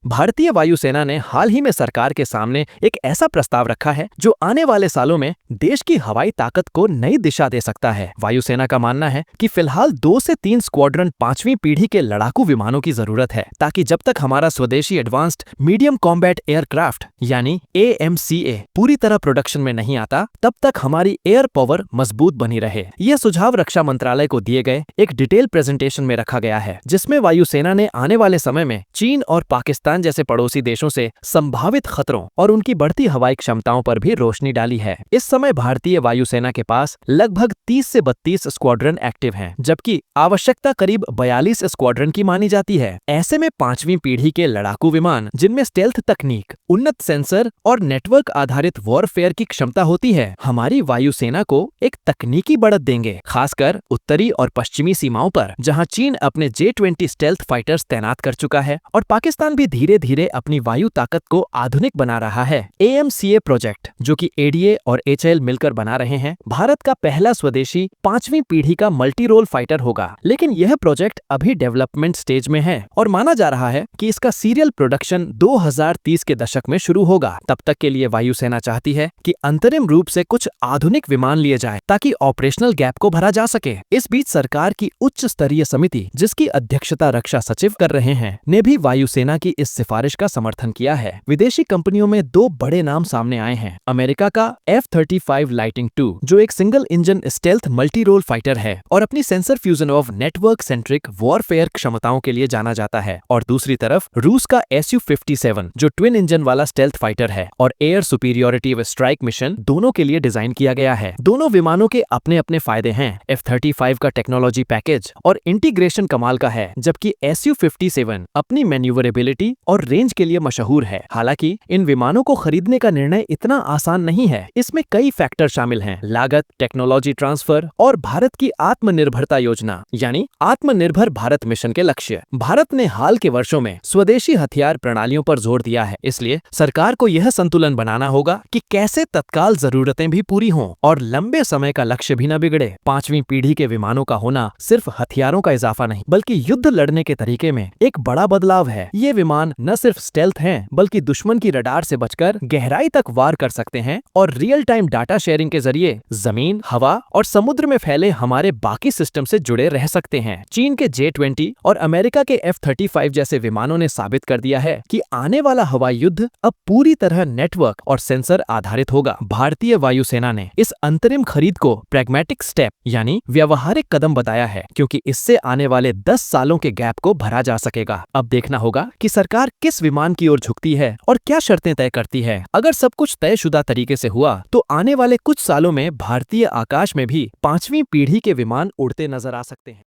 भारतीय वायुसेना ने हाल ही में सरकार के सामने एक ऐसा प्रस्ताव रखा है जो आने वाले सालों में देश की हवाई ताकत को नई दिशा दे सकता है। वायुसेना का मानना है कि फिलहाल 2 से 3 स्क्वाड्रन 5वीं पीढ़ी के लड़ाकू विमानों की जरूरत है, ताकि जब तक हमारा स्वदेशी एडवांस्ड मीडियम कॉम्बैट एयरक्राफ्ट यानी AMCA पूरी तरह प्रोडक्शन में नहीं आता, तब तक हमारी एयर पावर मजबूत बनी रहे। यह सुझाव रक्षा मंत्रालय को दिए गए एक डिटेल प्रेजेंटेशन में रखा गया है, जिसमें वायुसेना ने आने वाले समय में चीन और पाकिस्तान जैसे पड़ोसी देशों से संभावित खतरों और उनकी बढ़ती हवाई क्षमताओं पर भी रोशनी डाली है। इस समय भारतीय वायुसेना के पास लगभग 30 से 32 स्क्वाड्रन एक्टिव हैं, जबकि आवश्यकता करीब 42 स्क्वाड्रन की मानी जाती है। ऐसे में 5वीं पीढ़ी के लड़ाकू विमान, जिनमें स्टेल्थ तकनीक, उन्नत सेंसर और नेटवर्क आधारित वॉरफेयर की क्षमता होती है, हमारी वायुसेना को एक तकनीकी बढ़त देंगे, खासकर उत्तरी और पश्चिमी सीमाओं पर, जहां चीन अपने J-20 स्टेल्थ फाइटर्स तैनात कर चुका है और पाकिस्तान भी धीरे धीरे अपनी वायु ताकत को आधुनिक बना रहा है। AMCA प्रोजेक्ट, जो कि ADA और HAL मिलकर बना रहे हैं, भारत का पहला स्वदेशी 5वीं पीढ़ी का मल्टी रोल फाइटर होगा। लेकिन यह प्रोजेक्ट अभी डेवलपमेंट स्टेज में है और माना जा रहा है कि इसका सीरियल प्रोडक्शन 2030 के दशक में शुरू होगा। तब तक के लिए वायुसेना चाहती है कि अंतरिम रूप से कुछ आधुनिक विमान लिए जाए, ताकि ऑपरेशनल गैप को भरा जा सके। इस बीच सरकार की उच्च स्तरीय समिति, जिसकी अध्यक्षता रक्षा सचिव कर रहे हैं, ने भी वायुसेना की इस सिफारिश का समर्थन किया है। विदेशी कंपनियों में 2 बड़े नाम सामने आए हैं। अमेरिका का F-35 लाइटिंग II, जो एक single engine stealth multi role fighter है और अपनी sensor fusion of network centric warfare क्षमताओं के लिए जाना जाता है, और दूसरी तरफ रूस का Su-57, जो ट्विन इंजन वाला स्टेल्थ फाइटर है और एयर सुपीरियोरिटी व स्ट्राइक मिशन दोनों के लिए डिजाइन किया गया है। दोनों विमानों के अपने अपने फायदे हैं। F-35 का टेक्नोलॉजी पैकेज और इंटीग्रेशन कमाल का है, जबकि Su-57 अपनी मैन्यूवरेबिलिटी और रेंज के लिए मशहूर है। हालांकि इन विमानों को खरीदने का निर्णय इतना आसान नहीं है। इसमें कई फैक्टर शामिल हैं: लागत, टेक्नोलॉजी ट्रांसफर और भारत की आत्मनिर्भरता योजना यानी आत्मनिर्भर भारत मिशन के लक्ष्य। भारत ने हाल के वर्षों में स्वदेशी हथियार प्रणालियों पर जोर दिया है, इसलिए सरकार को यह संतुलन बनाना होगा कि कैसे तत्काल जरूरतें भी पूरी हों और लंबे समय का लक्ष्य भी न बिगड़े। 5वीं पीढ़ी के विमानों का होना सिर्फ हथियारों का इजाफा नहीं, बल्कि युद्ध लड़ने के तरीके में एक बड़ा बदलाव है। ये विमान न सिर्फ स्टेल्थ हैं, बल्कि दुश्मन की रडार से बचकर गहराई तक वार कर सकते हैं और रियल टाइम डाटा शेयरिंग के जरिए जमीन, हवा और समुद्र में फैले हमारे बाकी सिस्टम से जुड़े रह सकते हैं। चीन के J-20 और अमेरिका के F-35 जैसे विमानों ने साबित कर दिया है कि आने वाला हवाई युद्ध अब पूरी तरह नेटवर्क और सेंसर आधारित होगा। भारतीय वायुसेना ने इस अंतरिम खरीद को प्रैग्मेटिक स्टेप यानी व्यवहारिक कदम बताया है, क्योंकि इससे आने वाले 10 सालों के गैप को भरा जा सकेगा। अब देखना होगा कि सरकार किस विमान की ओर झुकती है और क्या शर्तें तय करती है। अगर सब कुछ तयशुदा तरीके से हुआ, तो आने वाले कुछ सालों में भारतीय आकाश में भी 5वीं पीढ़ी के विमान उड़ते नजर आ सकते हैं।